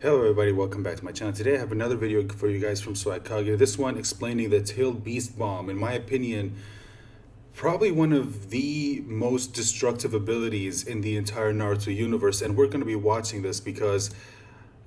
Hello everybody, welcome back to my channel. Today I have another video for you guys from Swagkage. This one explaining the tailed beast bomb. In my opinion, probably one of the most destructive abilities in the entire Naruto universe. And we're going to be watching this because,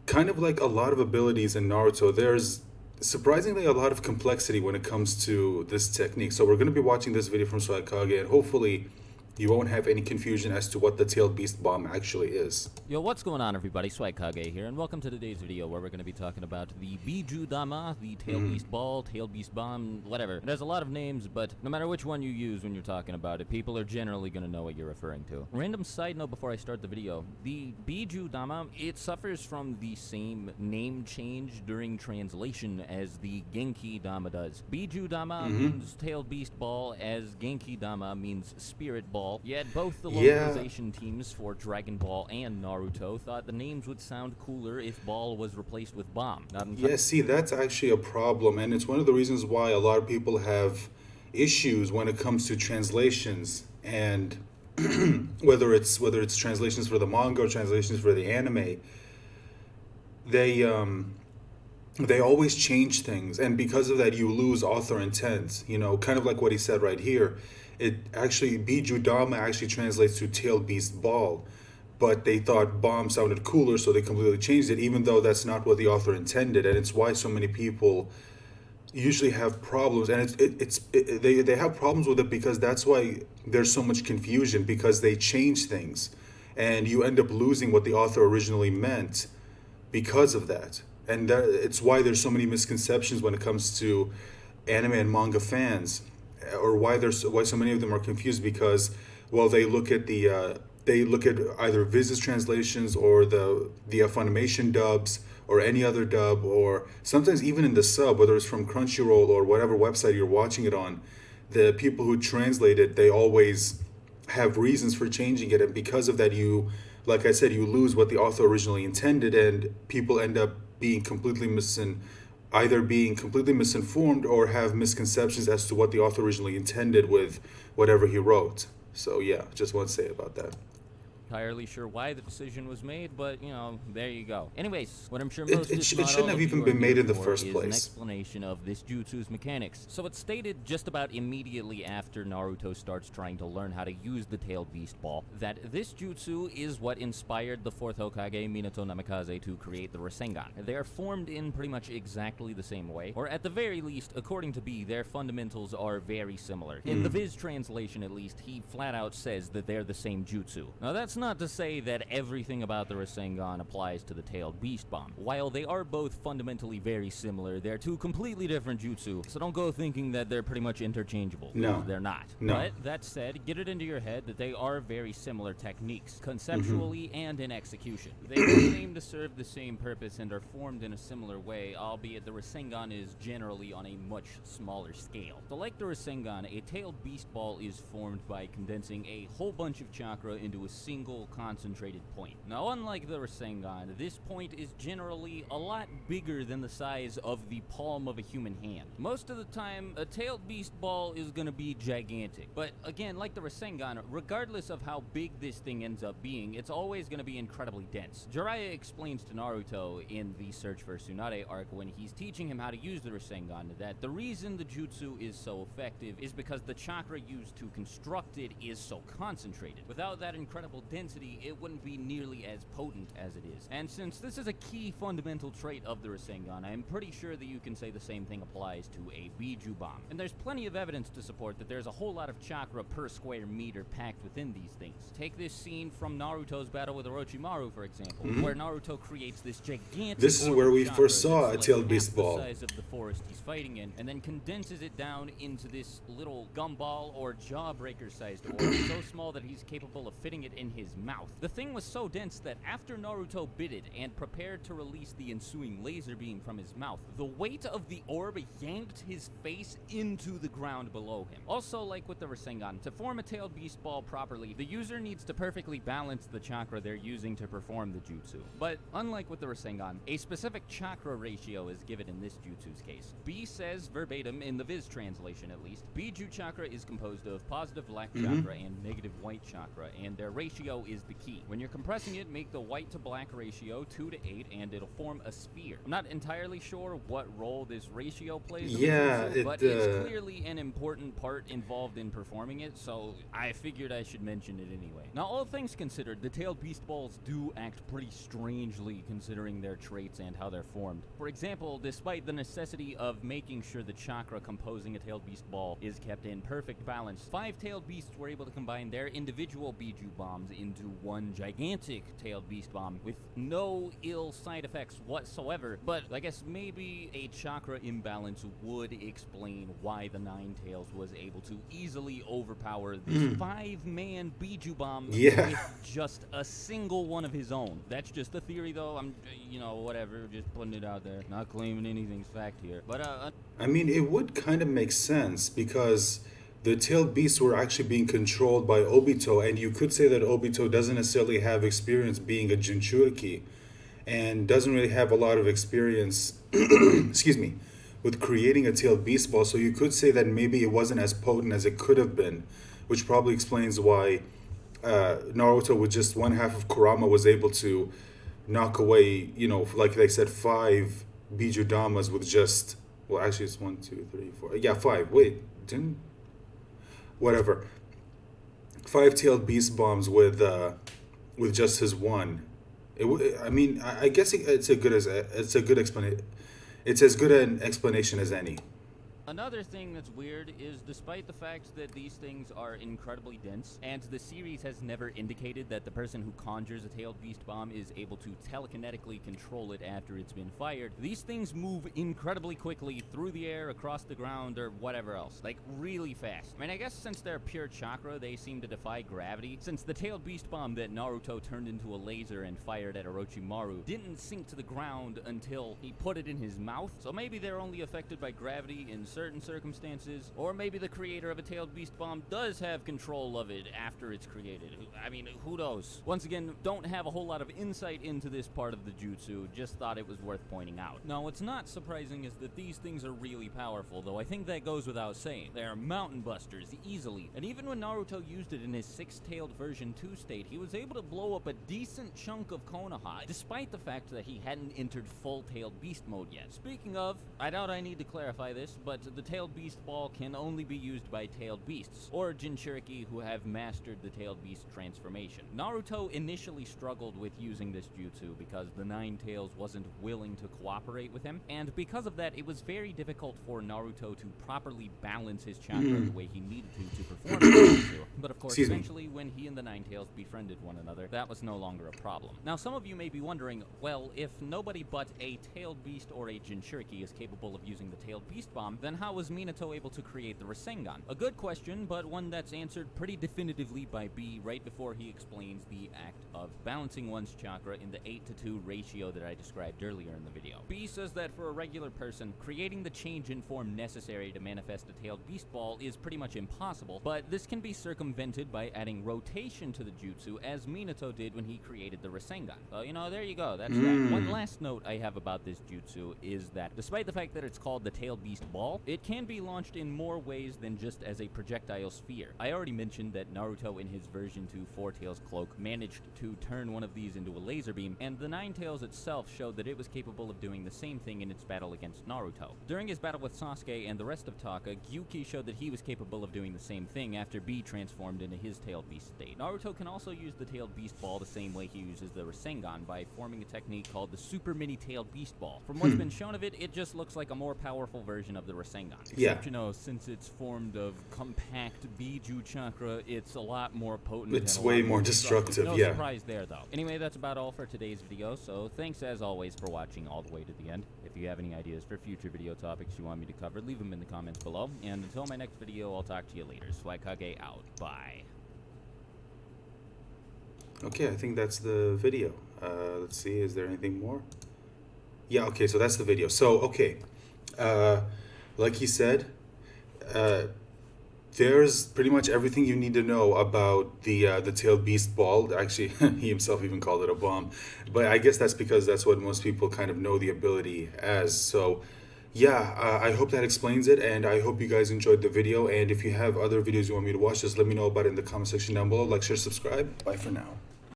kind of like a lot of abilities in Naruto, there's surprisingly a lot of complexity when it comes to this technique. So we're going to be watching this video from Swagkage, and hopefully you won't have any confusion as to what the tailed beast bomb actually is. Yo, what's going on, everybody? Swagkage here, and welcome to today's video where we're going to be talking about the Biju Dama, the Tail Beast Ball, Tail Beast Bomb, whatever. It has a lot of names, but no matter which one you use when you're talking about it, people are generally going to know what you're referring to. Random side note before I start the video, the Biju Dama, it suffers from the same name change during translation as the Genki Dama does. Biju Dama means Tail Beast Ball, as Genki Dama means Spirit Ball. Yet both the localization teams for Dragon Ball and Naruto thought the names would sound cooler if Ball was replaced with Bomb. Yeah, see, that's actually a problem, and it's one of the reasons why a lot of people have issues when it comes to translations, and whether it's translations for the manga or translations for the anime, they always change things, and because of that, you lose author intent. You know, kind of like what he said right here. It actually, Biju Dama actually translates to Tail Beast Ball, but they thought Bomb sounded cooler, so they completely changed it, even though that's not what the author intended, and it's why so many people usually have problems, and they have problems with it because that's why there's so much confusion, because they change things, and you end up losing what the author originally meant because of that. And it's why there's so many misconceptions when it comes to anime and manga fans, or why so many of them are confused, because, well, they look at either Viz's translations or the Funimation dubs or any other dub, or sometimes even in the sub, whether it's from Crunchyroll or whatever website you're watching it on. The people who translate it, they always have reasons for changing it, and because of that, like I said, you lose what the author originally intended, and people end up being either being completely misinformed or have misconceptions as to what the author originally intended with whatever he wrote. So yeah, just want to say about that. Entirely sure why the decision was made, but, you know, there you go. Anyways, what I'm sure most it shouldn't have even been made in the first place. An explanation of this jutsu's mechanics. So it's stated just about immediately after Naruto starts trying to learn how to use the Tailed Beast Ball that this jutsu is what inspired the 4th Hokage, Minato Namikaze, to create the Rasengan. They are formed in pretty much exactly the same way, or at the very least, according to B, their fundamentals are very similar. In the Viz translation, at least, he flat out says that they're the same jutsu. Now that's not to say that everything about the Rasengan applies to the Tailed Beast Bomb. While they are both fundamentally very similar, they're two completely different jutsu, so don't go thinking that they're pretty much interchangeable. No. They're not. No. But that said, get it into your head that they are very similar techniques, conceptually and in execution. They both aim to serve the same purpose and are formed in a similar way, albeit the Rasengan is generally on a much smaller scale. So like the Rasengan, a Tailed Beast Ball is formed by condensing a whole bunch of chakra into a single concentrated point. Now, unlike the Rasengan, this point is generally a lot bigger than the size of the palm of a human hand. Most of the time, a Tailed Beast Ball is gonna be gigantic. But again, like the Rasengan, regardless of how big this thing ends up being, it's always gonna be incredibly dense. Jiraiya explains to Naruto in the Search for Tsunade arc when he's teaching him how to use the Rasengan that the reason the jutsu is so effective is because the chakra used to construct it is so concentrated. Without that incredible density, it wouldn't be nearly as potent as it is. And since this is a key fundamental trait of the Rasengan, I'm pretty sure that you can say the same thing applies to a Biju Bomb. And there's plenty of evidence to support that there's a whole lot of chakra per square meter packed within these things. Take this scene from Naruto's battle with Orochimaru, for example, where Naruto creates this gigantic... This is where we first saw a Tailed Beast Ball. The size of the forest he's fighting in, and then condenses it down into this little gumball or jawbreaker-sized orb, so small that he's capable of fitting it in his mouth. The thing was so dense that after Naruto bit it and prepared to release the ensuing laser beam from his mouth, the weight of the orb yanked his face into the ground below him. Also, like with the Rasengan, to form a Tailed Beast Ball properly, the user needs to perfectly balance the chakra they're using to perform the jutsu. But unlike with the Rasengan, a specific chakra ratio is given in this jutsu's case. B says verbatim, in the Viz translation at least, Biju chakra is composed of positive black chakra and negative white chakra, and their ratio ratio is the key. When you're compressing it, make the white to black ratio 2 to 8, and it'll form a sphere. I'm not entirely sure what role this ratio plays in Yeah, Jujutsu, but it's clearly an important part involved in performing it, so I figured I should mention it anyway. Now, all things considered, the tailed beast balls do act pretty strangely considering their traits and how they're formed. For example, despite the necessity of making sure the chakra composing a tailed beast ball is kept in perfect balance, 5 tailed beasts were able to combine their individual Biju bombs into one gigantic tailed beast bomb with no ill side effects whatsoever. But I guess maybe a chakra imbalance would explain why the Nine Tails was able to easily overpower this 5-man Biju bomb with just a single one of his own. That's just a theory, though. I'm, whatever, just putting it out there. Not claiming anything's fact here. But, I mean, it would kind of make sense because the tailed beasts were actually being controlled by Obito, and you could say that Obito doesn't necessarily have experience being a Jinchuriki and doesn't really have a lot of experience, excuse me, with creating a tailed beast ball. So you could say that maybe it wasn't as potent as it could have been, which probably explains why Naruto with just one half of Kurama was able to knock away, like they said, 5 Bijudamas with just, well, actually it's 1, 2, 3, 4, yeah, 5. Wait, didn't, whatever, 5 tailed beast bombs with just his one. I mean, I guess it's a good explanation. It's as good an explanation as any. Another thing that's weird is despite the fact that these things are incredibly dense, and the series has never indicated that the person who conjures a tailed beast bomb is able to telekinetically control it after it's been fired, these things move incredibly quickly through the air, across the ground, or whatever else. Like, really fast. I mean, I guess since they're pure chakra, they seem to defy gravity, since the tailed beast bomb that Naruto turned into a laser and fired at Orochimaru didn't sink to the ground until he put it in his mouth, so maybe they're only affected by gravity in certain circumstances, or maybe the creator of a tailed beast bomb does have control of it after it's created. I mean, who knows? Once again, don't have a whole lot of insight into this part of the jutsu, just thought it was worth pointing out. Now, what's not surprising is that these things are really powerful, though I think that goes without saying. They are mountain busters, easily, and even when Naruto used it in his 6-tailed version 2 state, he was able to blow up a decent chunk of Konoha, despite the fact that he hadn't entered full tailed beast mode yet. Speaking of, I doubt I need to clarify this, but the tailed beast ball can only be used by tailed beasts, or Jinchuriki who have mastered the tailed beast transformation. Naruto initially struggled with using this jutsu because the Nine Tails wasn't willing to cooperate with him, and because of that, it was very difficult for Naruto to properly balance his chakra the way he needed to perform the jutsu. But of course, eventually, when he and the Nine Tails befriended one another, that was no longer a problem. Now, some of you may be wondering, well, if nobody but a tailed beast or a Jinchuriki is capable of using the tailed beast bomb, then how was Minato able to create the Rasengan? A good question, but one that's answered pretty definitively by B right before he explains the act of balancing one's chakra in the 8-to-2 ratio that I described earlier in the video. B says that for a regular person, creating the change in form necessary to manifest a tailed beast ball is pretty much impossible, but this can be circumvented by adding rotation to the jutsu, as Minato did when he created the Rasengan. So, there you go, that's that. One last note I have about this jutsu is that despite the fact that it's called the tailed beast ball, it can be launched in more ways than just as a projectile sphere. I already mentioned that Naruto in his version 2 Four Tails cloak managed to turn one of these into a laser beam, and the Nine Tails itself showed that it was capable of doing the same thing in its battle against Naruto. During his battle with Sasuke and the rest of Taka, Gyuki showed that he was capable of doing the same thing after B transformed into his tailed beast state. Naruto can also use the tailed beast ball the same way he uses the Rasengan by forming a technique called the super mini tailed beast ball. From what's been shown of it, it just looks like a more powerful version of the Rasengan. Except, since it's formed of compact Biju chakra, it's a lot more potent. It's way more destructive, no surprise there, though. Anyway, that's about all for today's video, so thanks as always for watching all the way to the end. If you have any ideas for future video topics you want me to cover, leave them in the comments below. And until my next video, I'll talk to you later. Swagkage out. Bye. Okay, I think that's the video. Let's see, is there anything more? Yeah, okay, so that's the video. So, okay, like he said, there's pretty much everything you need to know about the tailed beast ball. Actually, he himself even called it a bomb, but I guess that's because that's what most people kind of know the ability as. So yeah, I hope that explains it, and I hope you guys enjoyed the video. And if you have other videos you want me to watch, just let me know about it in the comment section down below. Like, share, subscribe. Bye for now.